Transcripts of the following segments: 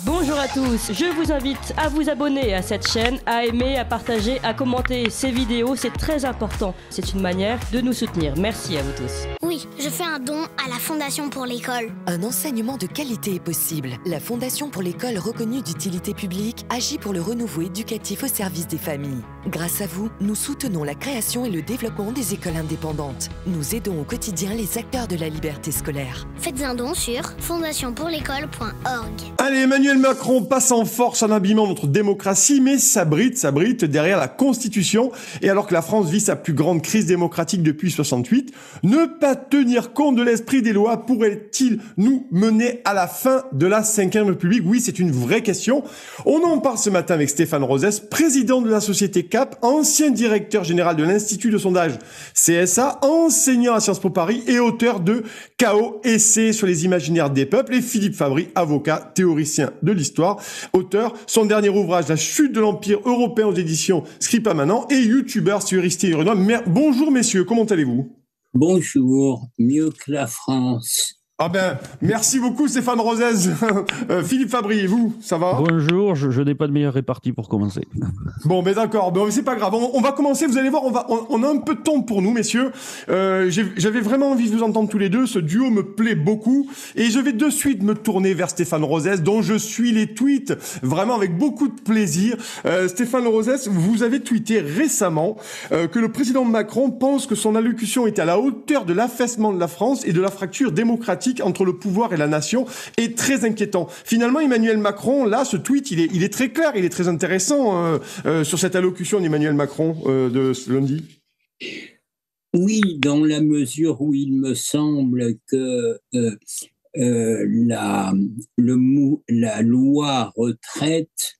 Bonjour à tous, je vous invite à vous abonner à cette chaîne, à aimer, à partager, à commenter ces vidéos, c'est très important. C'est une manière de nous soutenir. Merci à vous tous. Oui, je fais un don à la Fondation pour l'école. Un enseignement de qualité est possible. La Fondation pour l'école reconnue d'utilité publique agit pour le renouveau éducatif au service des familles. Grâce à vous, nous soutenons la création et le développement des écoles indépendantes. Nous aidons au quotidien les acteurs de la liberté scolaire. Faites un don sur fondationpourlécole.org. Allez, Emmanuel Macron passe en force en abîmant notre démocratie, mais s'abrite derrière la Constitution. Et alors que la France vit sa plus grande crise démocratique depuis 68, ne pas tenir compte de l'esprit des lois pourrait-il nous mener à la fin de la Ve République? Oui, c'est une vraie question. On en parle ce matin avec Stéphane Rosès, président de la société CAP, ancien directeur général de l'Institut de sondage CSA, enseignant à Sciences Po Paris et auteur de Chaos, essai sur les imaginaires des peuples, et Philippe Fabry, avocat, théoricien de l'histoire, auteur, son dernier ouvrage, La chute de l'Empire européen aux éditions Scripa Manant, et youtubeur sur Iristé et Renoir. Bonjour messieurs, comment allez-vous? Bonjour, mieux que la France. Ah ben, merci beaucoup Stéphane Rosès. Philippe Fabry, et vous, ça va? Bonjour, je n'ai pas de meilleure répartie pour commencer. Bon, ben d'accord, ben, c'est pas grave. On va commencer, vous allez voir, on a un peu de temps pour nous, messieurs. J'avais vraiment envie de vous entendre tous les deux, ce duo me plaît beaucoup. Et je vais de suite me tourner vers Stéphane Rosès, dont je suis les tweets vraiment avec beaucoup de plaisir. Stéphane Rosès, vous avez tweeté récemment que le président Macron pense que son allocution était à la hauteur de l'affaissement de la France et de la fracture démocratique entre le pouvoir et la nation, est très inquiétant. Finalement, Emmanuel Macron, là, ce tweet, il est très clair, il est très intéressant sur cette allocution d'Emmanuel Macron de ce lundi. Oui, dans la mesure où il me semble que la loi retraite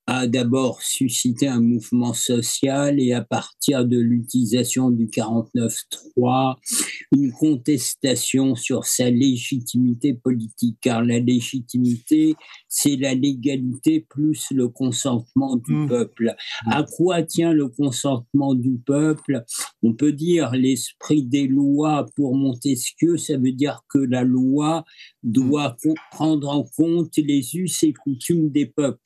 a d'abord suscité un mouvement social et à partir de l'utilisation du 49.3, une contestation sur sa légitimité politique, car la légitimité, c'est la légalité plus le consentement du peuple. À quoi tient le consentement du peuple? On peut dire l'esprit des lois pour Montesquieu, ça veut dire que la loi doit prendre en compte les us et coutumes des peuples.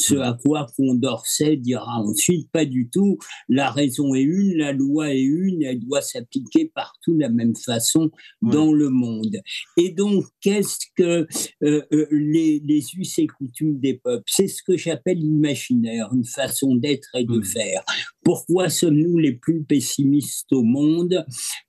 Ce à quoi Condorcet dira ensuite, pas du tout, la raison est une, la loi est une, elle doit s'appliquer partout de la même façon dans le monde. Et donc, qu'est-ce que les us et coutumes des peuples? C'est ce que j'appelle l'imaginaire, une façon d'être et de faire. Pourquoi sommes-nous les plus pessimistes au monde?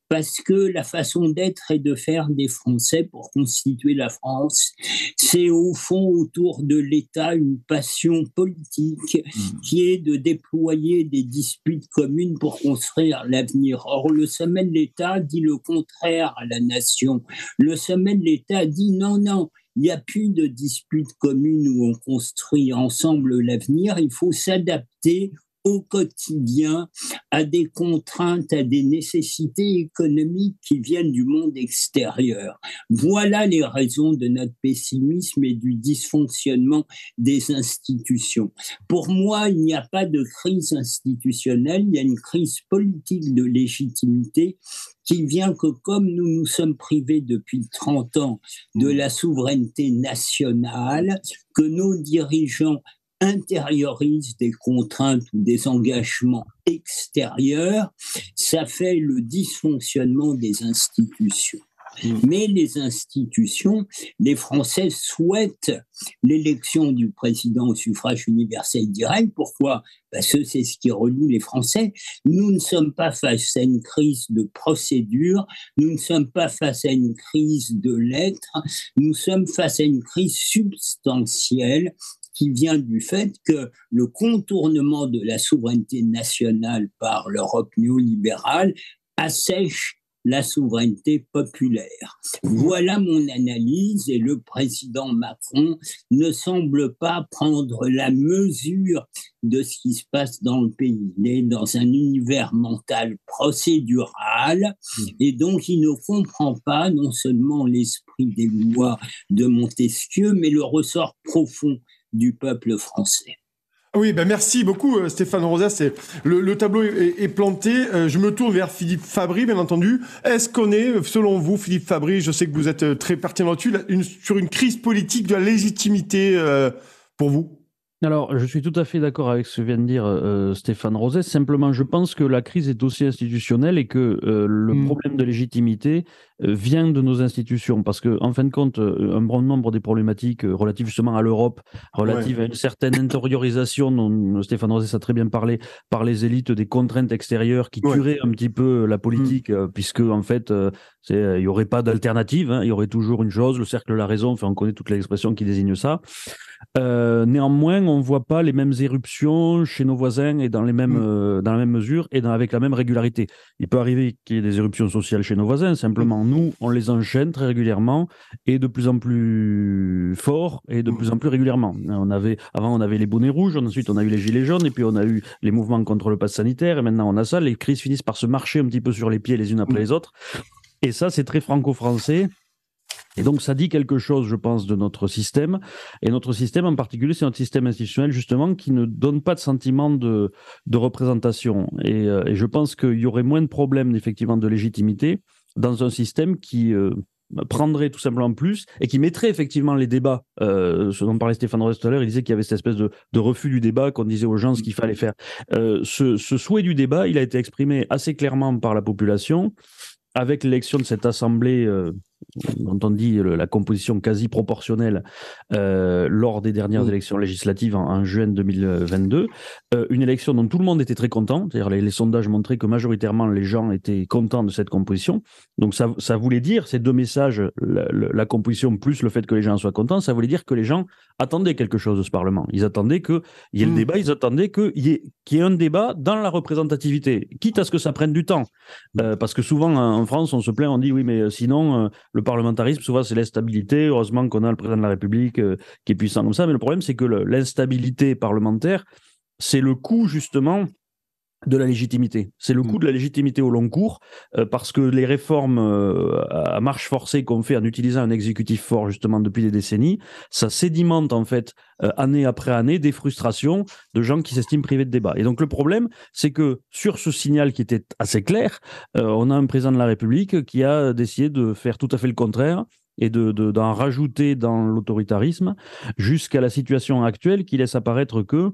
Parce que la façon d'être et de faire des Français pour constituer la France, c'est au fond autour de l'État une passion politique qui est de déployer des disputes communes pour construire l'avenir. Or, le sommet de l'État dit le contraire à la nation. Le sommet de l'État dit non, il n'y a plus de disputes communes où on construit ensemble l'avenir, il faut s'adapter au quotidien à des contraintes, à des nécessités économiques qui viennent du monde extérieur. Voilà les raisons de notre pessimisme et du dysfonctionnement des institutions. Pour moi, il n'y a pas de crise institutionnelle, il y a une crise politique de légitimité qui vient que comme nous nous sommes privés depuis 30 ans de la souveraineté nationale, que nos dirigeants intériorise des contraintes ou des engagements extérieurs, ça fait le dysfonctionnement des institutions. Mais les institutions, les Français souhaitent l'élection du président au suffrage universel direct. Pourquoi? Parce que c'est ce qui relie les Français. Nous ne sommes pas face à une crise de procédure, nous ne sommes pas face à une crise de lettres, nous sommes face à une crise substantielle qui vient du fait que le contournement de la souveraineté nationale par l'Europe néolibérale assèche la souveraineté populaire. Voilà mon analyse, et le président Macron ne semble pas prendre la mesure de ce qui se passe dans le pays. Il est dans un univers mental procédural et donc il ne comprend pas non seulement l'esprit des lois de Montesquieu, mais le ressort profond du peuple français. Oui, ben merci beaucoup Stéphane Rosès. Le tableau est planté. Je me tourne vers Philippe Fabry, bien entendu. Est-ce qu'on est, selon vous, Philippe Fabry, je sais que vous êtes très pertinent là-dessus, sur une crise politique de la légitimité pour vous? Alors, je suis tout à fait d'accord avec ce que vient de dire Stéphane Rosès. Simplement, je pense que la crise est aussi institutionnelle et que le problème de légitimité vient de nos institutions. Parce que, en fin de compte, un bon nombre des problématiques relatives justement à l'Europe, relatives à une certaine intériorisation dont Stéphane Rosès a très bien parlé par les élites, des contraintes extérieures qui tueraient un petit peu la politique, puisque en fait, il n'y aurait pas d'alternative. Hein, il y aurait toujours une chose, le cercle de la raison. Enfin, on connaît toutes les expressions qui désignent ça. Néanmoins, on ne voit pas les mêmes éruptions chez nos voisins et dans la même mesure et avec la même régularité. Il peut arriver qu'il y ait des éruptions sociales chez nos voisins, simplement nous, on les enchaîne très régulièrement et de plus en plus fort et de plus en plus régulièrement. Avant, on avait les bonnets rouges, ensuite on a eu les gilets jaunes et puis on a eu les mouvements contre le pass sanitaire et maintenant on a ça. Les crises finissent par se marcher un petit peu sur les pieds les unes après les autres. Et ça, c'est très franco-français. Et donc, ça dit quelque chose, je pense, de notre système. Et notre système, en particulier, c'est notre système institutionnel, justement, qui ne donne pas de sentiment de représentation. Et je pense qu'il y aurait moins de problèmes, effectivement, de légitimité dans un système qui prendrait tout simplement plus et qui mettrait effectivement les débats. Ce dont parlait Stéphane Rosès tout à l'heure, il disait qu'il y avait cette espèce de refus du débat, qu'on disait aux gens ce qu'il fallait faire. Ce souhait du débat, il a été exprimé assez clairement par la population avec l'élection de cette assemblée dont on dit la composition quasi proportionnelle lors des dernières élections législatives en juin 2022, une élection dont tout le monde était très content, c'est-à-dire les sondages montraient que majoritairement les gens étaient contents de cette composition, donc ça voulait dire, ces deux messages, la composition plus le fait que les gens soient contents, ça voulait dire que les gens attendaient quelque chose de ce Parlement, ils attendaient qu'il y ait le débat, ils attendaient qu'il y ait un débat dans la représentativité, quitte à ce que ça prenne du temps, parce que souvent en France on se plaint, on dit oui mais sinon le parlementarisme, souvent, c'est l'instabilité. Heureusement qu'on a le président de la République qui est puissant comme ça. Mais le problème, c'est que l'instabilité parlementaire, c'est le coût, justement, de la légitimité. C'est le coût de la légitimité au long cours, parce que les réformes à marche forcée qu'on fait en utilisant un exécutif fort, justement, depuis des décennies, ça sédimente, en fait, année après année, des frustrations de gens qui s'estiment privés de débat. Et donc, le problème, c'est que sur ce signal qui était assez clair, on a un président de la République qui a décidé de faire tout à fait le contraire et d'en rajouter dans l'autoritarisme jusqu'à la situation actuelle qui laisse apparaître que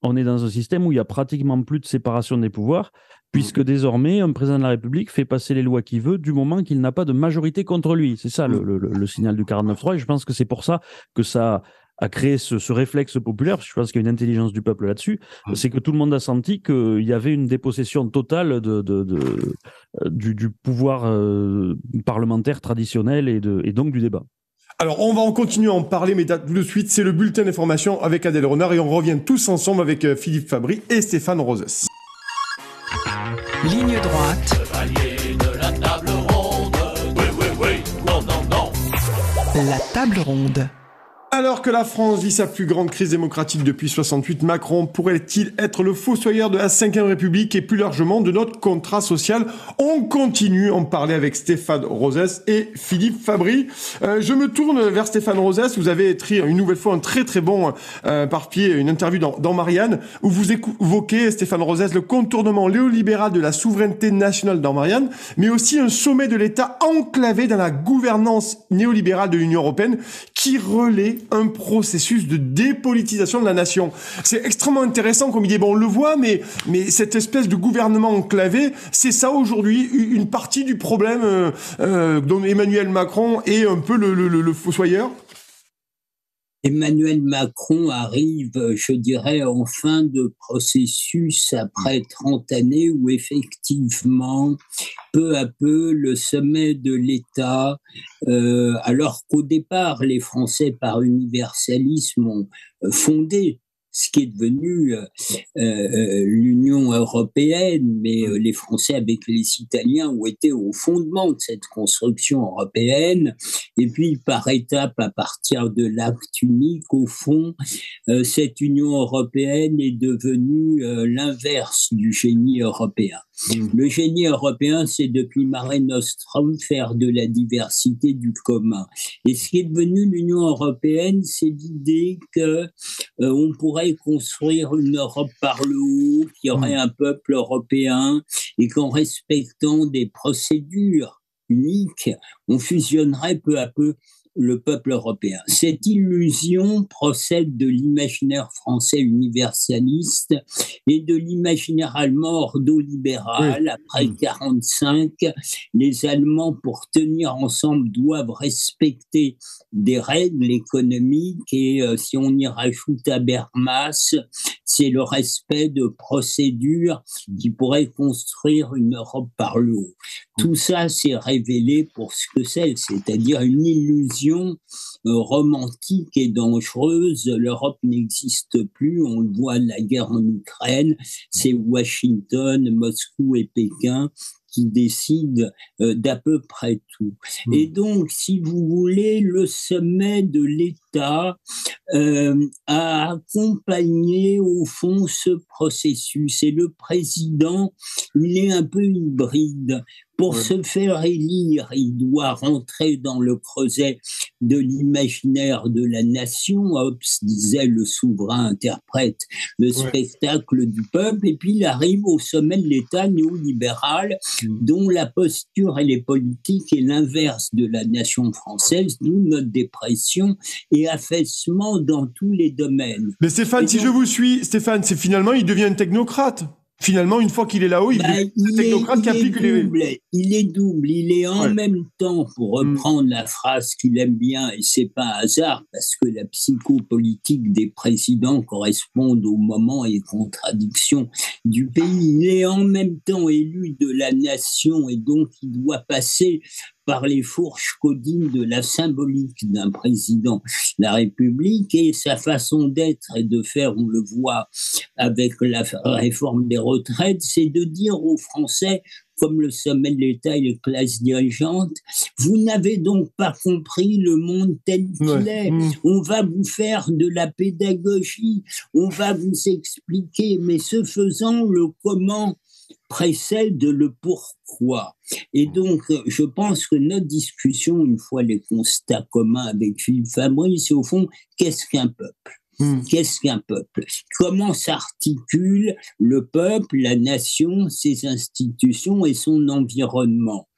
on est dans un système où il n'y a pratiquement plus de séparation des pouvoirs, puisque désormais, un président de la République fait passer les lois qu'il veut du moment qu'il n'a pas de majorité contre lui. C'est ça le signal du 49.3, et je pense que c'est pour ça que ça a créé ce réflexe populaire, parce que je pense qu'il y a une intelligence du peuple là-dessus, c'est que tout le monde a senti qu'il y avait une dépossession totale du pouvoir parlementaire traditionnel et donc du débat. Alors, on va en continuer à en parler, mais tout de suite, c'est le bulletin d'information avec Adèle Renard et on revient tous ensemble avec Philippe Fabry et Stéphane Rosès. Ligne droite. Chevalier de la table ronde. Oui, oui, oui. Non, non, non. La table ronde. Alors que la France vit sa plus grande crise démocratique depuis 68, Macron pourrait-il être le fossoyeur de la Ve République et plus largement de notre contrat social? On continue à en parler avec Stéphane Rosès et Philippe Fabry. Je me tourne vers Stéphane Rosès. Vous avez écrit une nouvelle fois un très très bon par-pied, une interview dans Marianne, où vous évoquez, Stéphane Rosès, le contournement néolibéral de la souveraineté nationale dans Marianne, mais aussi un sommet de l'État enclavé dans la gouvernance néolibérale de l'Union européenne qui relaie un processus de dépolitisation de la nation. C'est extrêmement intéressant comme idée. Bon, on le voit, mais cette espèce de gouvernement enclavé, c'est ça aujourd'hui une partie du problème dont Emmanuel Macron est un peu le fossoyeur. Emmanuel Macron arrive, je dirais, en fin de processus après 30 années où effectivement, peu à peu, le sommet de l'État, alors qu'au départ, les Français, par universalisme, ont fondé ce qui est devenu l'Union européenne, mais les Français avec les Italiens ont été au fondement de cette construction européenne. Et puis, par étapes, à partir de l'acte unique, au fond, cette Union européenne est devenue l'inverse du génie européen. Le génie européen, c'est depuis Mare Nostrum faire de la diversité du commun. Et ce qui est devenu l'Union européenne, c'est l'idée que on pourrait pourrait construire une Europe par le haut, qu'il y aurait un peuple européen et qu'en respectant des procédures uniques, on fusionnerait peu à peu le peuple européen. Cette illusion procède de l'imaginaire français universaliste et de l'imaginaire allemand ordolibéral. Après 1945, les Allemands, pour tenir ensemble, doivent respecter des règles économiques et si on y rajoute Habermas, c'est le respect de procédures qui pourraient construire une Europe par le haut. Tout ça s'est révélé pour ce que c'est-à-dire une illusion romantique et dangereuse. L'Europe n'existe plus, on le voit, la guerre en Ukraine, c'est Washington, Moscou et Pékin qui décident d'à peu près tout. Et donc, si vous voulez, le sommet de l'État a accompagné au fond ce processus. Et le président, il est un peu hybride. Pour se faire élire, il doit rentrer dans le creuset de l'imaginaire de la nation. Hobbes disait le souverain interprète le spectacle du peuple. Et puis il arrive au sommet de l'État néolibéral, dont la posture et les politiques est l'inverse de la nation française, d'où notre dépression et affaissement dans tous les domaines. Mais Stéphane, si je vous suis, Stéphane, c'est finalement, il devient un technocrate. Finalement, une fois qu'il est là-haut, il est un technocrate qui applique les... Il est double. Il est en même temps, pour reprendre la phrase qu'il aime bien, et c'est pas un hasard, parce que la psychopolitique des présidents correspond aux moments et contradictions du pays. Il est en même temps élu de la nation et donc il doit passer par les fourches caudines de la symbolique d'un président de la République, et sa façon d'être et de faire, on le voit avec la réforme des retraites, c'est de dire aux Français, comme le sommet de l'État et les classes dirigeantes, vous n'avez donc pas compris le monde tel qu'il est. On va vous faire de la pédagogie, on va vous expliquer, mais ce faisant, le comment précède le pourquoi. Et donc, je pense que notre discussion, une fois les constats communs avec Philippe Fabry, c'est au fond, qu'est-ce qu'un peuple ? Qu'est-ce qu'un peuple ? Comment s'articule le peuple, la nation, ses institutions et son environnement ?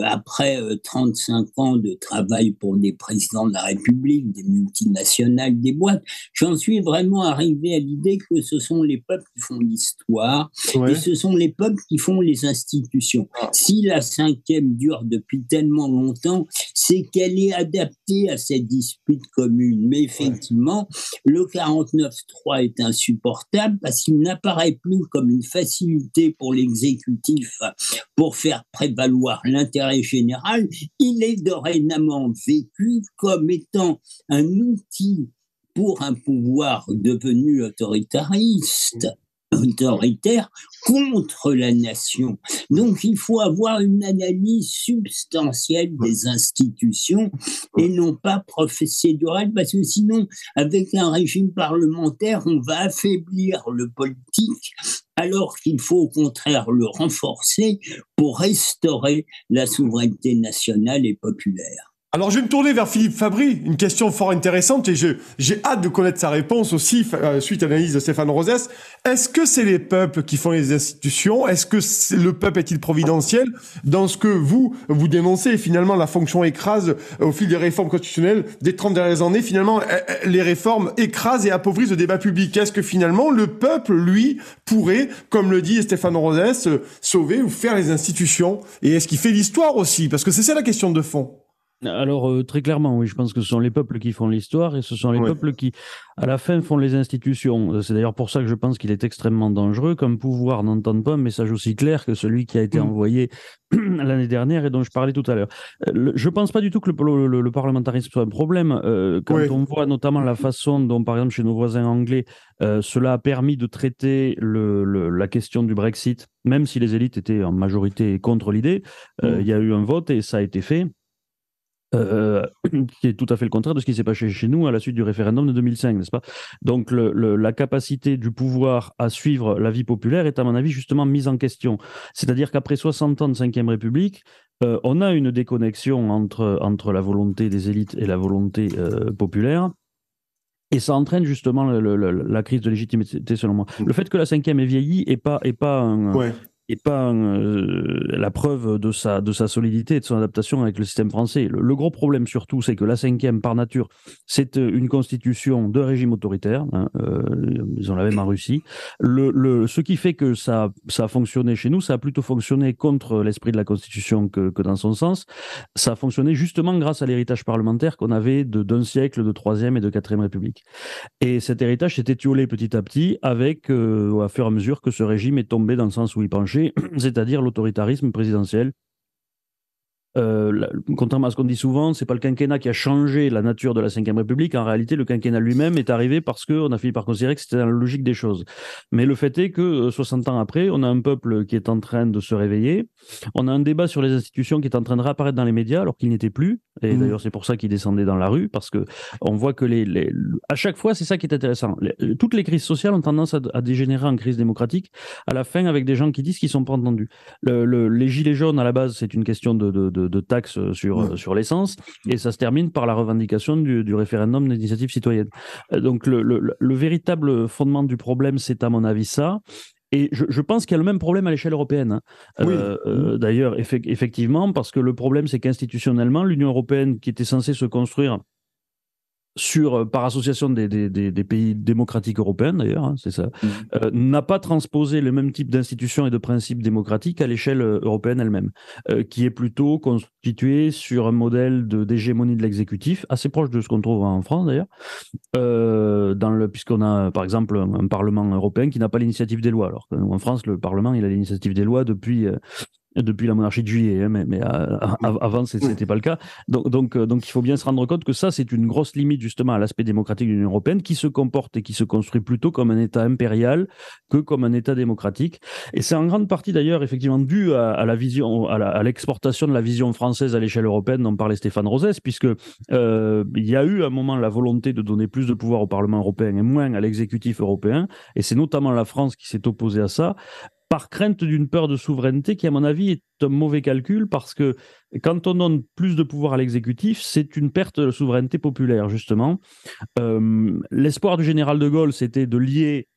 Après 35 ans de travail pour des présidents de la République, des multinationales, des boîtes, j'en suis vraiment arrivé à l'idée que ce sont les peuples qui font l'histoire et ce sont les peuples qui font les institutions. Si la cinquième dure depuis tellement longtemps, c'est qu'elle est adaptée à cette dispute commune. Mais effectivement, le 49.3 est insupportable parce qu'il n'apparaît plus comme une facilité pour l'exécutif pour faire prévaloir l'intérêt général, il est dorénavant vécu comme étant un outil pour un pouvoir devenu autoritaire contre la nation. Donc, il faut avoir une analyse substantielle des institutions et non pas procédurale, parce que sinon, avec un régime parlementaire, on va affaiblir le politique, alors qu'il faut au contraire le renforcer pour restaurer la souveraineté nationale et populaire. Alors, je vais me tourner vers Philippe Fabry, une question fort intéressante, et j'ai hâte de connaître sa réponse aussi, suite à l'analyse de Stéphane Rosès. Est-ce que c'est les peuples qui font les institutions ? Est-ce que le peuple est-il providentiel ? Dans ce que vous dénoncez, finalement, la fonction écrase, au fil des réformes constitutionnelles des 30 dernières années, finalement, les réformes écrasent et appauvrissent le débat public. Est-ce que finalement, le peuple, lui, pourrait, comme le dit Stéphane Rosès, sauver ou faire les institutions ? Et est-ce qu'il fait l'histoire aussi ? Parce que c'est ça la question de fond. Alors, très clairement, oui, je pense que ce sont les peuples qui font l'histoire et ce sont les peuples qui, à la fin, font les institutions. C'est d'ailleurs pour ça que je pense qu'il est extrêmement dangereux qu'un pouvoir n'entende pas un message aussi clair que celui qui a été envoyé l'année dernière et dont je parlais tout à l'heure. Je ne pense pas du tout que le parlementarisme soit un problème. Quand on voit notamment la façon dont, par exemple, chez nos voisins anglais, cela a permis de traiter la question du Brexit, même si les élites étaient en majorité contre l'idée, il y a eu un vote et ça a été fait. Qui est tout à fait le contraire de ce qui s'est passé chez nous à la suite du référendum de 2005, n'est-ce pas ? Donc la capacité du pouvoir à suivre la vie populaire est à mon avis justement mise en question. C'est-à-dire qu'après 60 ans de 5e République, on a une déconnexion entre la volonté des élites et la volonté populaire. Et ça entraîne justement la crise de légitimité, selon moi. Le fait que la cinquième ait vieilli est pas la preuve de sa solidité et de son adaptation avec le système français. Le gros problème surtout, c'est que la cinquième, par nature, c'est une constitution de régime autoritaire. Ils ont la même en Russie. Ce qui fait que ça a fonctionné chez nous, ça a plutôt fonctionné contre l'esprit de la Constitution que dans son sens. Ça a fonctionné justement grâce à l'héritage parlementaire qu'on avait d'un siècle de Troisième et de Quatrième République. Et cet héritage s'est étiolé petit à petit avec, à fur et à mesure que ce régime est tombé dans le sens où il penchait, c'est-à-dire l'autoritarisme présidentiel. Contrairement à ce qu'on dit souvent, c'est pas le quinquennat qui a changé la nature de la Ve République. En réalité, le quinquennat lui-même est arrivé parce qu'on a fini par considérer que c'était dans la logique des choses. Mais le fait est que 60 ans après, on a un peuple qui est en train de se réveiller. On a un débat sur les institutions qui est en train de réapparaître dans les médias alors qu'il n'était plus. Et d'ailleurs, c'est pour ça qu'il descendait dans la rue, parce que on voit que à chaque fois, c'est ça qui est intéressant. Toutes les crises sociales ont tendance à dégénérer en crise démocratique à la fin, avec des gens qui disent qu'ils sont pas entendus. Les gilets jaunes, à la base, c'est une question de taxes sur l'essence, et ça se termine par la revendication du référendum d'initiative citoyenne. Donc le véritable fondement du problème, c'est à mon avis ça. Et je pense qu'il y a le même problème à l'échelle européenne. D'ailleurs, effectivement, parce que le problème, c'est qu'institutionnellement, l'Union européenne, qui était censée se construire par association des pays démocratiques européens, d'ailleurs, hein, c'est ça, n'a pas transposé le même type d'institutions et de principes démocratiques à l'échelle européenne elle-même, qui est plutôt constituée sur un modèle d'hégémonie de l'exécutif, assez proche de ce qu'on trouve en France, d'ailleurs, puisqu'on a, par exemple, un Parlement européen qui n'a pas l'initiative des lois, alors qu'en France, le Parlement, il a l'initiative des lois depuis la monarchie de Juillet, hein, mais avant c'était pas le cas. Donc il faut bien se rendre compte que ça, c'est une grosse limite justement à l'aspect démocratique de l'Union européenne, qui se comporte et qui se construit plutôt comme un État impérial que comme un État démocratique. Et c'est en grande partie d'ailleurs effectivement dû à la vision, à l'exportation de la vision française à l'échelle européenne dont parlait Stéphane Rosès, puisque il y a eu à un moment la volonté de donner plus de pouvoir au Parlement européen et moins à l'exécutif européen, et c'est notamment la France qui s'est opposée à ça, par crainte d'une peur de souveraineté qui, à mon avis, est un mauvais calcul, parce que quand on donne plus de pouvoir à l'exécutif, c'est une perte de souveraineté populaire, justement. L'espoir du général de Gaulle, c'était de lier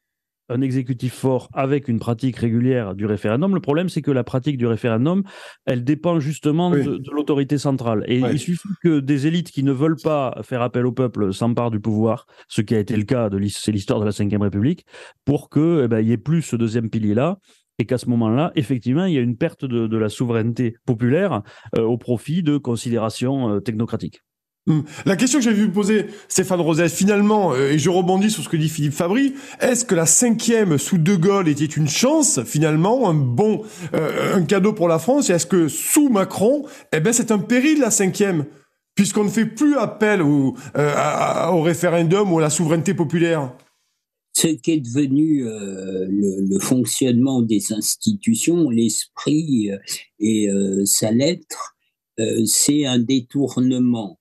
un exécutif fort avec une pratique régulière du référendum. Le problème, c'est que la pratique du référendum, elle dépend justement de l'autorité centrale. Et il suffit que des élites qui ne veulent pas faire appel au peuple s'emparent du pouvoir, ce qui a été le cas, c'est l'histoire de la Ve République, pour qu'il y ait plus ce deuxième pilier-là, et qu'à ce moment-là, effectivement, il y a une perte de la souveraineté populaire au profit de considérations technocratiques. La question que j'avais vu poser Stéphane Rosès, finalement, et je rebondis sur ce que dit Philippe Fabry, est-ce que la cinquième sous De Gaulle était une chance, finalement, un cadeau pour la France, et est-ce que sous Macron, c'est un péril, la cinquième, puisqu'on ne fait plus appel au référendum ou à la souveraineté populaire? Ce qui est devenu le fonctionnement des institutions, l'esprit et sa lettre, c'est un détournement.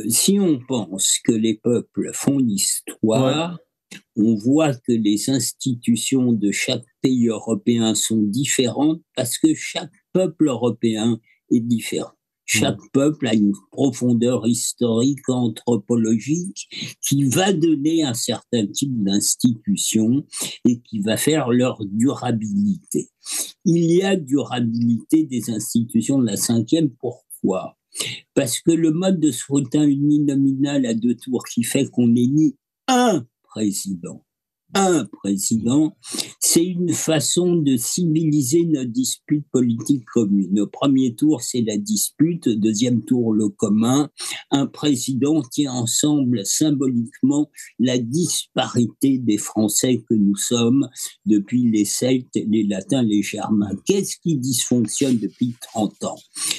Si on pense que les peuples font l'histoire, on voit que les institutions de chaque pays européen sont différentes, parce que chaque peuple européen est différent. Chaque peuple a une profondeur historique, anthropologique, qui va donner un certain type d'institution et qui va faire leur durabilité. Il y a durabilité des institutions de la cinquième. Pourquoi ? Parce que le mode de scrutin uninominal à 2 tours, qui fait qu'on élit un président, c'est une façon de civiliser notre dispute politique commune. Au premier tour, c'est la dispute. Au deuxième tour, le commun. Un président tient ensemble symboliquement la disparité des Français que nous sommes depuis les Celtes, les Latins, les Germains. Qu'est-ce qui dysfonctionne depuis 30 ans ?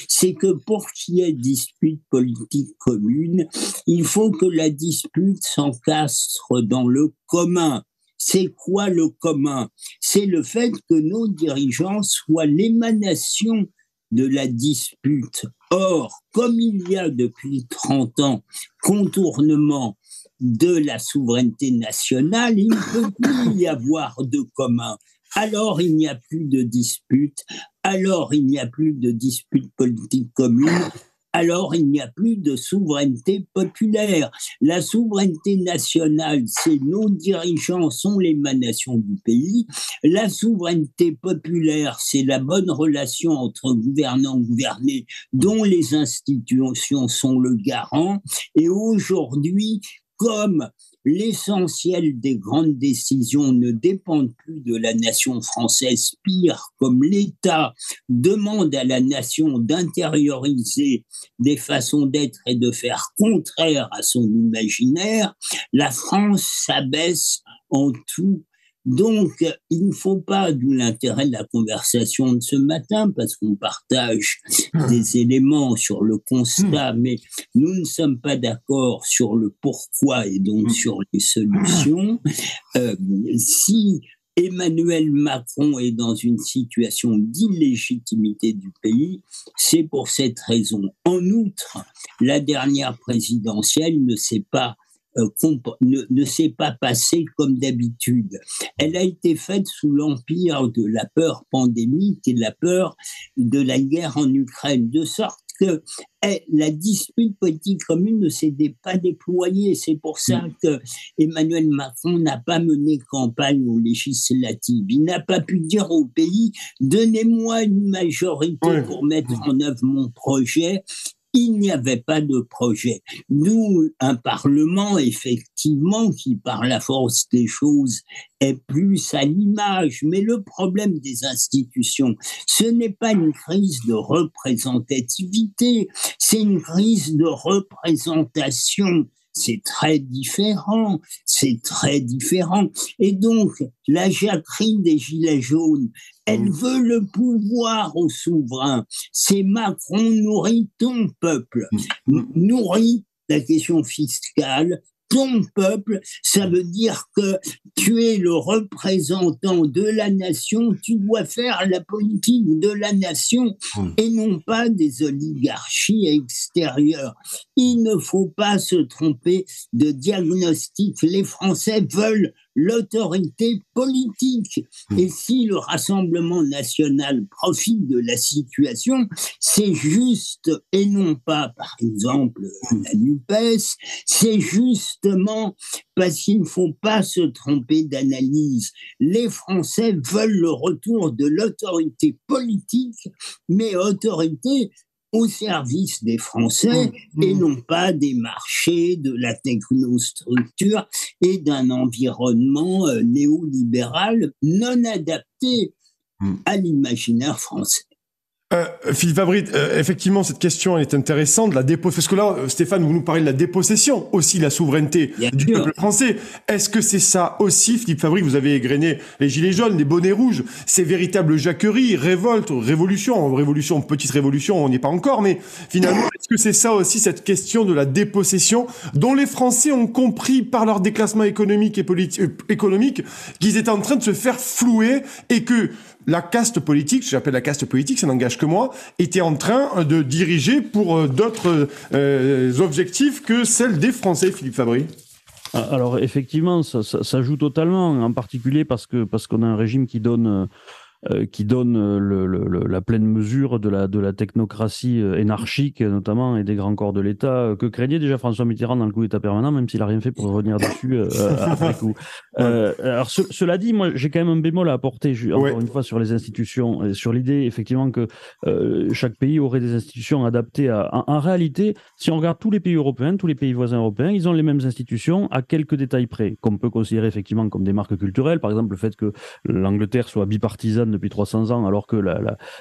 C'est que pour qu'il y ait dispute politique commune, il faut que la dispute s'encastre dans le commun. C'est quoi le commun ? C'est le fait que nos dirigeants soient l'émanation de la dispute. Or, comme il y a depuis 30 ans contournement de la souveraineté nationale, il ne peut plus y avoir de commun. Alors il n'y a plus de dispute, alors il n'y a plus de dispute politique commune, alors il n'y a plus de souveraineté populaire. La souveraineté nationale, c'est nos dirigeants sont l'émanation du pays. La souveraineté populaire, c'est la bonne relation entre gouvernants et gouvernés dont les institutions sont le garant. Et aujourd'hui, comme l'essentiel des grandes décisions ne dépendent plus de la nation française, pire, comme l'État demande à la nation d'intérioriser des façons d'être et de faire contraire à son imaginaire, la France s'abaisse en tout. Donc, il ne faut pas, d'où l'intérêt de la conversation de ce matin, parce qu'on partage des éléments sur le constat, mais nous ne sommes pas d'accord sur le pourquoi et donc sur les solutions. Si Emmanuel Macron est dans une situation d'illégitimité du pays, c'est pour cette raison. En outre, la dernière présidentielle ne s'est pas passée comme d'habitude. Elle a été faite sous l'empire de la peur pandémique et de la peur de la guerre en Ukraine, de sorte que la dispute politique commune ne s'est pas déployée. C'est pour ça que Emmanuel Macron n'a pas mené campagne aux législatives. Il n'a pas pu dire au pays « Donnez-moi une majorité pour mettre en œuvre mon projet ». Il n'y avait pas de projet. Nous, un Parlement, effectivement, qui par la force des choses est plus à l'image, mais le problème des institutions, ce n'est pas une crise de représentativité, c'est une crise de représentation. C'est très différent, c'est très différent. Et donc, la jacquerie des Gilets jaunes, elle veut le pouvoir aux souverains. C'est Macron nourrit ton peuple, nourrit la question fiscale, ton peuple, ça veut dire que tu es le représentant de la nation, tu dois faire la politique de la nation et non pas des oligarchies extérieures. Il ne faut pas se tromper de diagnostic. Les Français veulent l'autorité politique. Et si le Rassemblement national profite de la situation, c'est juste, et non pas, par exemple, la NUPES, c'est justement parce qu'il ne faut pas se tromper d'analyse. Les Français veulent le retour de l'autorité politique, mais autorité au service des Français et non pas des marchés, de la technostructure et d'un environnement néolibéral non adapté à l'imaginaire français. Philippe Fabry, effectivement, cette question est intéressante. Parce que là, Stéphane, vous nous parlez de la dépossession, aussi la souveraineté du peuple français. Est-ce que c'est ça aussi, Philippe Fabry, vous avez égrené les gilets jaunes, les bonnets rouges, ces véritables jacqueries, révoltes, révolution, petite révolution, on n'y est pas encore, mais finalement, est-ce que c'est ça aussi, cette question de la dépossession, dont les Français ont compris par leur déclassement économique et économique qu'ils étaient en train de se faire flouer et que la caste politique, j'appelle la caste politique, ça n'engage que moi, était en train de diriger pour d'autres objectifs que celles des Français, Philippe Fabry. Alors effectivement, ça joue totalement, en particulier parce qu'on a un régime qui donne la pleine mesure de la technocratie énarchique, notamment, et des grands corps de l'État, que craignait déjà François Mitterrand dans le coup d'État permanent, même s'il n'a rien fait pour revenir dessus après coup. Alors, cela dit, moi, j'ai quand même un bémol à apporter, encore une fois, sur les institutions, sur l'idée, effectivement, que chaque pays aurait des institutions adaptées en réalité, si on regarde tous les pays européens, tous les pays voisins européens, ils ont les mêmes institutions à quelques détails près, qu'on peut considérer effectivement comme des marques culturelles. Par exemple, le fait que l'Angleterre soit bipartisane depuis 300 ans, alors que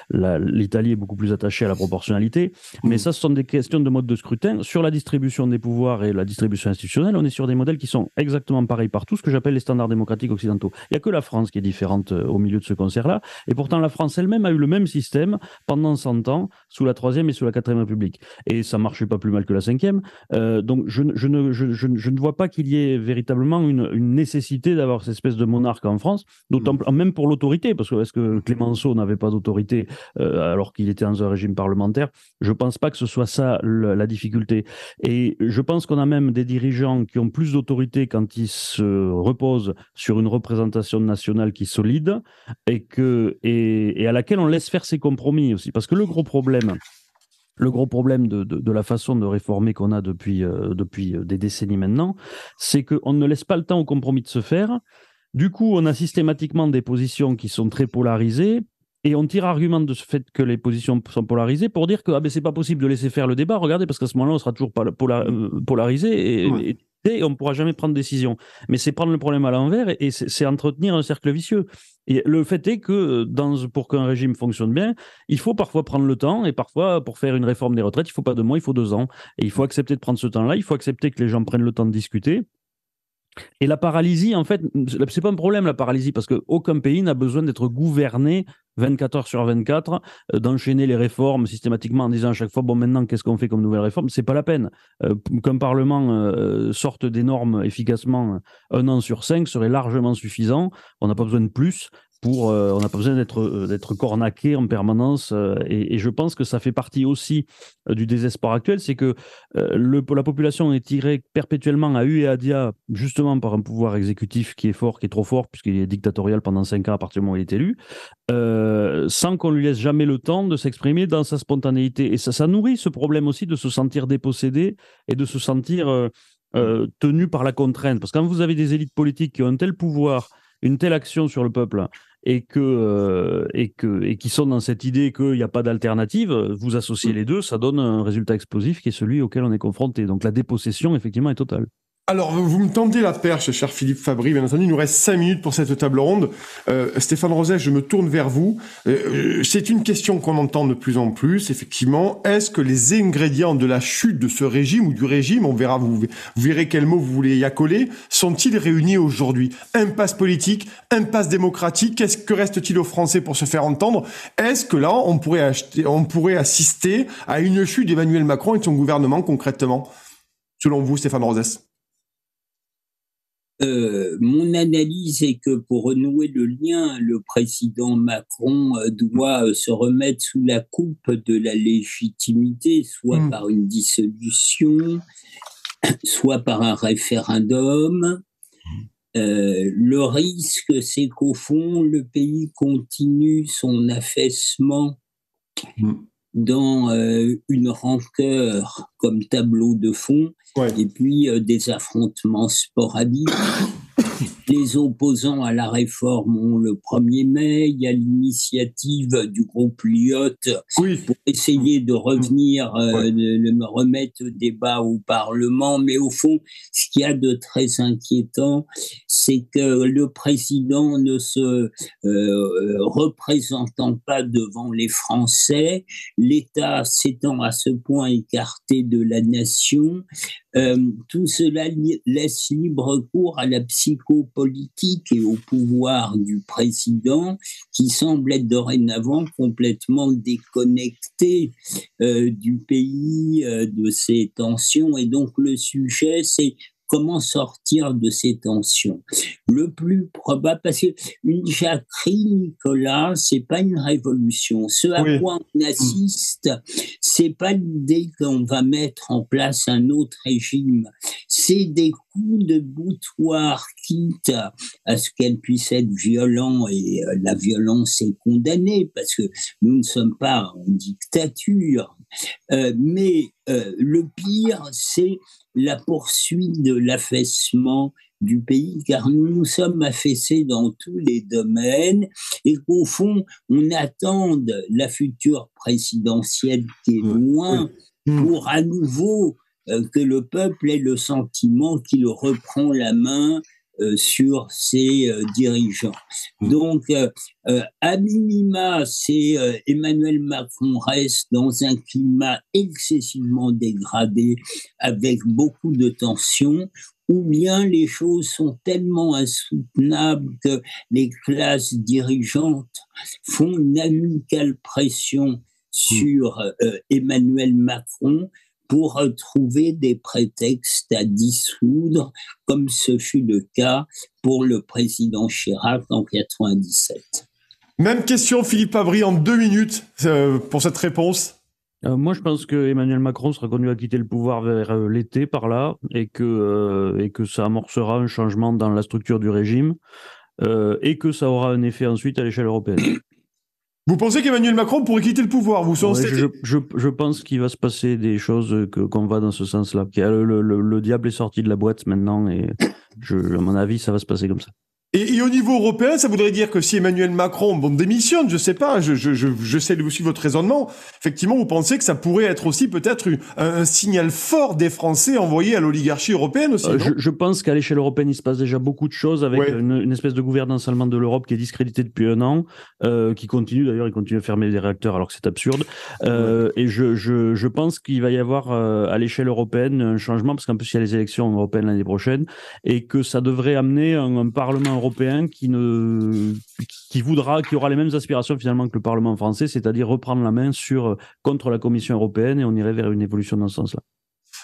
l'Italie est beaucoup plus attachée à la proportionnalité. Mais ça, ce sont des questions de mode de scrutin. Sur la distribution des pouvoirs et la distribution institutionnelle, on est sur des modèles qui sont exactement pareils partout, ce que j'appelle les standards démocratiques occidentaux. Il n'y a que la France qui est différente au milieu de ce concert-là. Et pourtant, la France elle-même a eu le même système pendant 100 ans, sous la 3e et sous la 4e République. Et ça ne marchait pas plus mal que la 5e. Donc, je ne vois pas qu'il y ait véritablement une nécessité d'avoir cette espèce de monarque en France, d'autant même pour l'autorité, parce que est-ce que Clémenceau n'avait pas d'autorité alors qu'il était dans un régime parlementaire? Je ne pense pas que ce soit ça la difficulté. Et je pense qu'on a même des dirigeants qui ont plus d'autorité quand ils se reposent sur une représentation nationale qui est solide et à laquelle on laisse faire ses compromis aussi. Parce que le gros problème le gros problème de la façon de réformer qu'on a depuis des décennies maintenant, c'est qu'on ne laisse pas le temps au compromis de se faire. Du coup, on a systématiquement des positions qui sont très polarisées et on tire argument de ce fait que les positions sont polarisées pour dire que c'est pas possible de laisser faire le débat. Regardez, parce qu'à ce moment-là, on sera toujours polarisé et on ne pourra jamais prendre de décision. Mais c'est prendre le problème à l'envers et c'est entretenir un cercle vicieux. Et le fait est que pour qu'un régime fonctionne bien, il faut parfois prendre le temps et parfois, pour faire une réforme des retraites, il ne faut pas 2 mois, il faut 2 ans. Et il faut accepter de prendre ce temps-là, il faut accepter que les gens prennent le temps de discuter. Et la paralysie, en fait, c'est pas un problème, la paralysie, parce qu'aucun pays n'a besoin d'être gouverné 24 heures sur 24, d'enchaîner les réformes systématiquement en disant à chaque fois, bon, maintenant, qu'est-ce qu'on fait comme nouvelle réforme? C'est pas la peine. Qu'un Parlement sorte des normes efficacement 1 an sur 5 serait largement suffisant. On n'a pas besoin de plus. On n'a pas besoin d'être cornaqué en permanence. Et je pense que ça fait partie aussi du désespoir actuel, c'est que la population est tirée perpétuellement à hu et à dia, justement par un pouvoir exécutif qui est fort, qui est trop fort, puisqu'il est dictatorial pendant 5 ans à partir du moment où il est élu, sans qu'on lui laisse jamais le temps de s'exprimer dans sa spontanéité. Et ça nourrit ce problème aussi de se sentir dépossédé et de se sentir tenu par la contrainte. Parce que quand vous avez des élites politiques qui ont un tel pouvoir, une telle action sur le peuple, et qui sont dans cette idée qu'il n'y a pas d'alternative, vous associez les deux, ça donne un résultat explosif qui est celui auquel on est confronté. Donc la dépossession, effectivement, est totale. Alors, vous me tendez la perche, cher Philippe Fabry. Bien entendu, il nous reste 5 minutes pour cette table ronde. Stéphane Rosès, je me tourne vers vous. C'est une question qu'on entend de plus en plus, effectivement. Est-ce que les ingrédients de la chute de ce régime ou du régime, on verra, vous verrez quel mot vous voulez y accoler, sont-ils réunis aujourd'hui? Impasse politique, impasse démocratique. Que reste-t-il aux Français pour se faire entendre? Est-ce que là, on pourrait assister à une chute d'Emmanuel Macron et de son gouvernement concrètement, selon vous, Stéphane Rosès? Mon analyse est que pour renouer le lien, le président Macron doit se remettre sous la coupe de la légitimité, soit par une dissolution, soit par un référendum. Le risque, c'est qu'au fond, le pays continue son affaissement dans une rancœur comme tableau de fond, et puis des affrontements sporadiques. Les opposants à la réforme ont le 1er mai, il y a l'initiative du groupe Lyotte pour essayer de revenir, de remettre le débat au Parlement. Mais au fond, ce qu'il y a de très inquiétant, c'est que le président ne se représentant pas devant les Français, l'État s'étant à ce point écarté de la nation, tout cela laisse libre cours à la psychopolitique et au pouvoir du président qui semble être dorénavant complètement déconnecté du pays, de ses tensions. Et donc le sujet, c'est comment sortir de ces tensions. Le plus probable, parce qu'une jacquerie, Nicolas, c'est pas une révolution. Ce à quoi on assiste, c'est pas l'idée qu'on va mettre en place un autre régime. C'est des coups de boutoir, quitte à ce qu'elle puisse être violente, et la violence est condamnée parce que nous ne sommes pas en dictature. Mais le pire, c'est la poursuite de l'affaissement du pays, car nous nous sommes affaissés dans tous les domaines et qu'au fond, on attend la future présidentielle qui est loin pour à nouveau que le peuple ait le sentiment qu'il reprend la main sur ses dirigeants. Donc, à minima, Emmanuel Macron reste dans un climat excessivement dégradé, avec beaucoup de tensions, ou bien les choses sont tellement insoutenables que les classes dirigeantes font une amicale pression sur Emmanuel Macron pour trouver des prétextes à dissoudre, comme ce fut le cas pour le président Chirac en 1997. Même question, Philippe Fabry, en 2 minutes pour cette réponse. Moi, je pense que Emmanuel Macron sera conduit à quitter le pouvoir vers l'été par là, et que ça amorcera un changement dans la structure du régime, et que ça aura un effet ensuite à l'échelle européenne. Vous pensez qu'Emmanuel Macron pourrait quitter le pouvoir? Je pense qu'il va se passer des choses qu'on va dans ce sens-là. Le diable est sorti de la boîte maintenant et à mon avis, ça va se passer comme ça. Et au niveau européen, ça voudrait dire que si Emmanuel Macron démissionne, je sais pas, j'essaie de vous suivre votre raisonnement, effectivement, vous pensez que ça pourrait être aussi peut-être un signal fort des Français envoyé à l'oligarchie européenne aussi, non? Je pense qu'à l'échelle européenne, il se passe déjà beaucoup de choses avec une espèce de gouvernance allemande de l'Europe qui est discréditée depuis un an, qui continue d'ailleurs, il continue à fermer des réacteurs alors que c'est absurde. Et je pense qu'il va y avoir à l'échelle européenne un changement, parce qu'en plus il y a les élections européennes l'année prochaine, et que ça devrait amener un Parlement européen qui aura les mêmes aspirations finalement que le Parlement français, c'est-à-dire reprendre la main contre la Commission européenne, et on irait vers une évolution dans ce sens-là.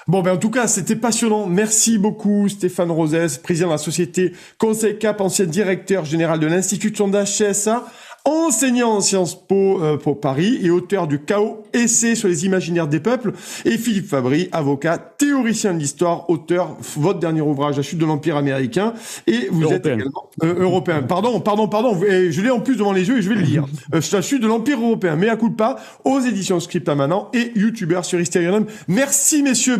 Bon, en tout cas, c'était passionnant. Merci beaucoup, Stéphane Rosès, président de la société Conseil Cap, ancien directeur général de l'Institut de sondage CSA, enseignant en Sciences Po pour Paris et auteur du Chaos, essai sur les imaginaires des peuples, et Philippe Fabry, avocat, théoricien de l'histoire, auteur, votre dernier ouvrage, La chute de l'Empire américain, et vous êtes également européen. Pardon, je l'ai en plus devant les yeux et je vais le lire. La chute de l'Empire européen, mea culpa, aux éditions Scripta Manent et youtubeur sur Hysterium. Merci messieurs.